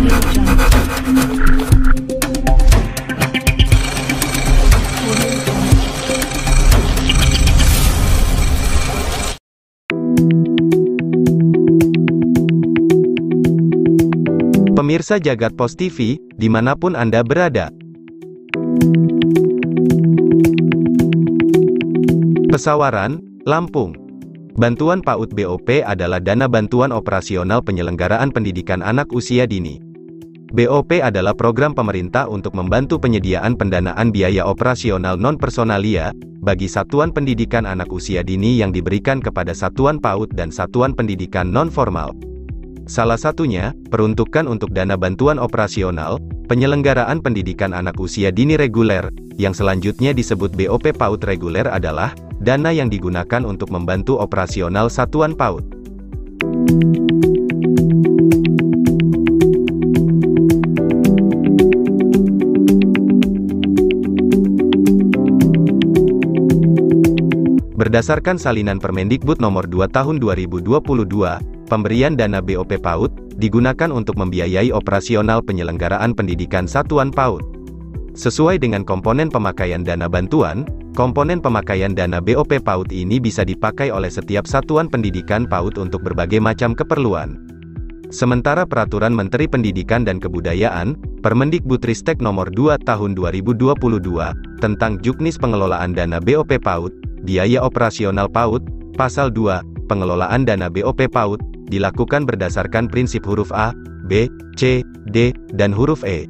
Pemirsa Jagat Pos TV, dimanapun Anda berada. Pesawaran, Lampung. Bantuan PAUD BOP adalah dana bantuan operasional penyelenggaraan pendidikan anak usia dini. BOP adalah program pemerintah untuk membantu penyediaan pendanaan biaya operasional non-personalia bagi satuan pendidikan anak usia dini yang diberikan kepada satuan PAUD dan satuan pendidikan non-formal. Salah satunya, peruntukan untuk dana bantuan operasional, penyelenggaraan pendidikan anak usia dini reguler, yang selanjutnya disebut BOP PAUD reguler adalah, dana yang digunakan untuk membantu operasional satuan PAUD. Berdasarkan salinan Permendikbud Nomor 2 Tahun 2022, pemberian dana BOP PAUD digunakan untuk membiayai operasional penyelenggaraan pendidikan satuan PAUD. Sesuai dengan komponen pemakaian dana bantuan, komponen pemakaian dana BOP PAUD ini bisa dipakai oleh setiap satuan pendidikan PAUD untuk berbagai macam keperluan. Sementara Peraturan Menteri Pendidikan dan Kebudayaan, Permendikbudristek Nomor 2 Tahun 2022, tentang juknis pengelolaan dana BOP PAUD, biaya operasional PAUD, Pasal 2, pengelolaan dana BOP PAUD, dilakukan berdasarkan prinsip huruf A, B, C, D, dan huruf E.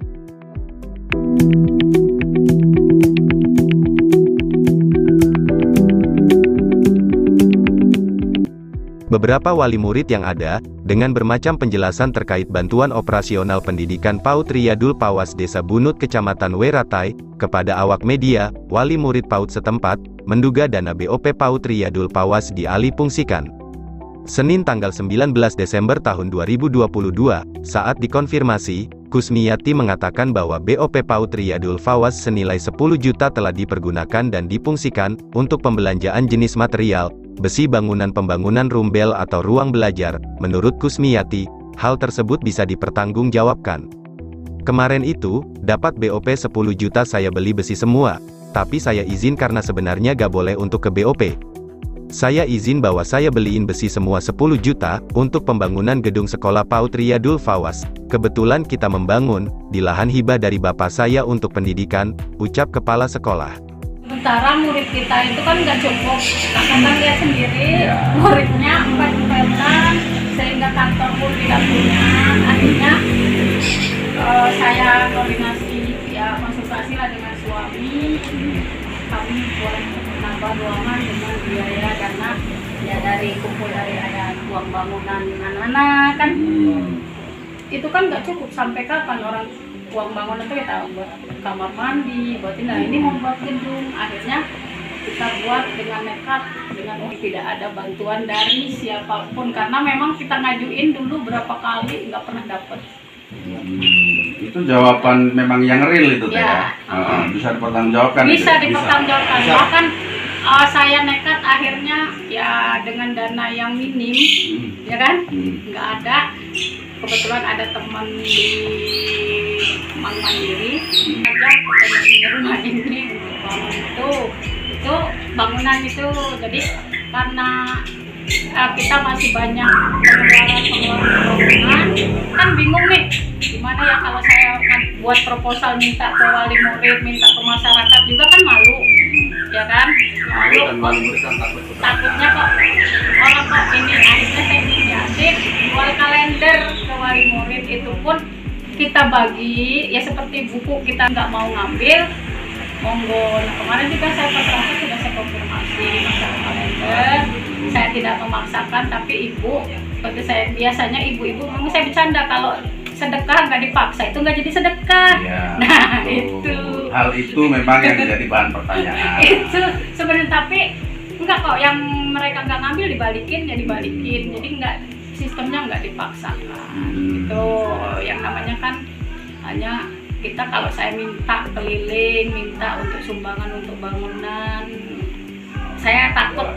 Beberapa wali murid yang ada, dengan bermacam penjelasan terkait bantuan operasional pendidikan PAUD Riyadul Pawas Desa Bunut Kecamatan Weratai, kepada awak media, wali murid PAUD setempat, menduga dana BOP PAUD Riyadul Pawas dialihfungsikan. Senin tanggal 19 Desember tahun 2022, saat dikonfirmasi, Kusmiyati mengatakan bahwa BOP PAUD Riyadul Pawas senilai 10 juta telah dipergunakan dan difungsikan, untuk pembelanjaan jenis material, besi bangunan pembangunan rumbel atau ruang belajar. Menurut Kusmiyati, hal tersebut bisa dipertanggungjawabkan. Kemarin itu, dapat BOP 10 juta saya beli besi semua, tapi saya izin karena sebenarnya gak boleh untuk ke BOP. Saya izin bahwa saya beliin besi semua 10 juta, untuk pembangunan gedung sekolah PAUD Riyadul Pawas. Kebetulan kita membangun, di lahan hibah dari bapak saya untuk pendidikan, ucap kepala sekolah. Sementara murid kita itu kan nggak cukup, kan lihat sendiri, muridnya 4 jutaan, sehingga kantor pun tidak punya. Akhirnya saya koordinasi, ya konsultasi lah dengan suami, kami buat nambah ruangan dengan biaya karena ya dari kumpul dari ada uang bangunan anak-anak kan, itu kan nggak cukup. Sampai kapan orang uang bangunan itu kita buat kamar mandi, ini membuat gedung. Akhirnya kita buat dengan nekat, dengan tidak ada bantuan dari siapapun, karena memang kita ngajuin dulu berapa kali nggak pernah dapat. Itu jawaban memang yang real itu ya. Bisa dipertanggungjawabkan. Bisa dipertanggungjawabkan. Bahkan saya nekat akhirnya ya dengan dana yang minim, ya kan, nggak ada. Kebetulan ada teman di Bank Mandiri, ajak ketemu rumah ini untuk bangun itu bangunan itu. Jadi karena kita masih banyak pengeluaran, kan bingung nih, gimana ya kalau saya buat proposal minta ke wali murid, minta ke masyarakat juga kan malu, ya kan, malu, takutnya kok orang kok ini. Akhirnya saya inisiatif jual kalender ke wali murid, itu pun kita bagi, ya seperti buku kita nggak mau ngambil, monggo. Nah, kemarin juga saya pas sudah saya konfirmasi masalah kalender. Saya tidak memaksakan, tapi ibu, seperti saya biasanya ibu-ibu, memang saya bercanda kalau sedekah nggak dipaksa itu nggak jadi sedekah. Ya, nah itu. Hal itu memang yang menjadi bahan pertanyaan. Itu sebenarnya, tapi enggak kok, yang mereka nggak ngambil dibalikin ya dibalikin, jadi nggak, sistemnya nggak dipaksakan. Itu yang namanya kan hanya kita, kalau saya minta keliling, minta untuk sumbangan untuk bangunan, saya takut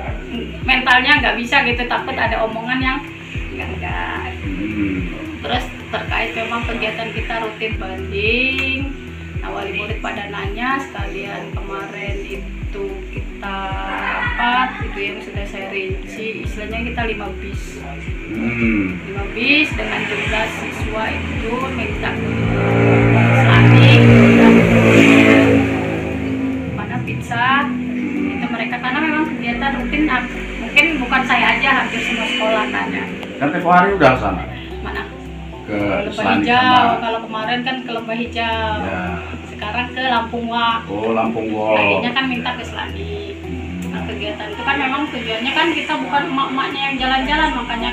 mentalnya nggak bisa gitu, takut ada omongan yang enggak. Terus terkait memang kegiatan kita rutin banding. Nah, wali murid pada nanya, sekalian kemarin itu kita rapat, itu yang sudah saya rinci, istilahnya kita 5 bis. 5 bis dengan jumlah siswa itu minta slanik, mana pizza, itu mereka karena memang kegiatan rutin, mungkin bukan saya aja, hampir semua sekolah tanya. Kan tempo hari udah sana? Mana? Ke Lembah Hijau, kalau kemarin kan ke Lembah Hijau, ya. Sekarang ke Lampung Wak. Oh, Lampung Wak. Akhirnya kan minta ke Slanik. Nah, kegiatan itu kan memang tujuannya kan kita bukan emak-emaknya yang jalan-jalan, makanya.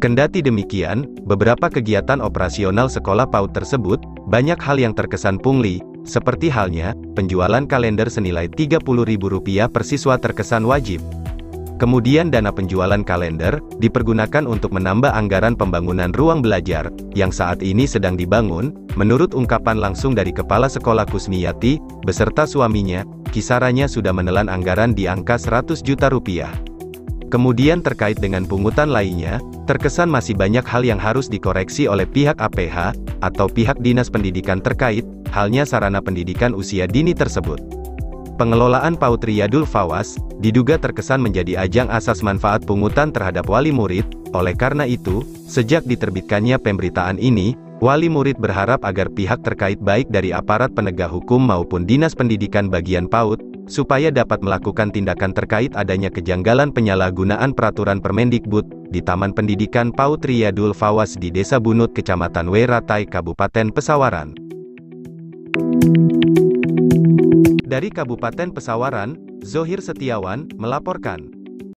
Kendati demikian, beberapa kegiatan operasional sekolah PAUD tersebut, banyak hal yang terkesan pungli, seperti halnya, penjualan kalender senilai Rp30.000 per siswa terkesan wajib. Kemudian dana penjualan kalender, dipergunakan untuk menambah anggaran pembangunan ruang belajar, yang saat ini sedang dibangun, menurut ungkapan langsung dari Kepala Sekolah Kusmiyati, beserta suaminya, kisarannya sudah menelan anggaran di angka Rp100 juta. Kemudian terkait dengan pungutan lainnya, terkesan masih banyak hal yang harus dikoreksi oleh pihak APH, atau pihak Dinas Pendidikan terkait, halnya sarana pendidikan usia dini tersebut. Pengelolaan PAUD Riyadul Fawas, diduga terkesan menjadi ajang asas manfaat pungutan terhadap wali murid, oleh karena itu, sejak diterbitkannya pemberitaan ini, wali murid berharap agar pihak terkait baik dari aparat penegak hukum maupun Dinas Pendidikan bagian PAUD, supaya dapat melakukan tindakan terkait adanya kejanggalan penyalahgunaan peraturan Permendikbud, di Taman Pendidikan PAUD Riyadul Fawas di Desa Bunut Kecamatan Weratai Kabupaten Pesawaran. Dari Kabupaten Pesawaran, Zohir Setiawan, melaporkan.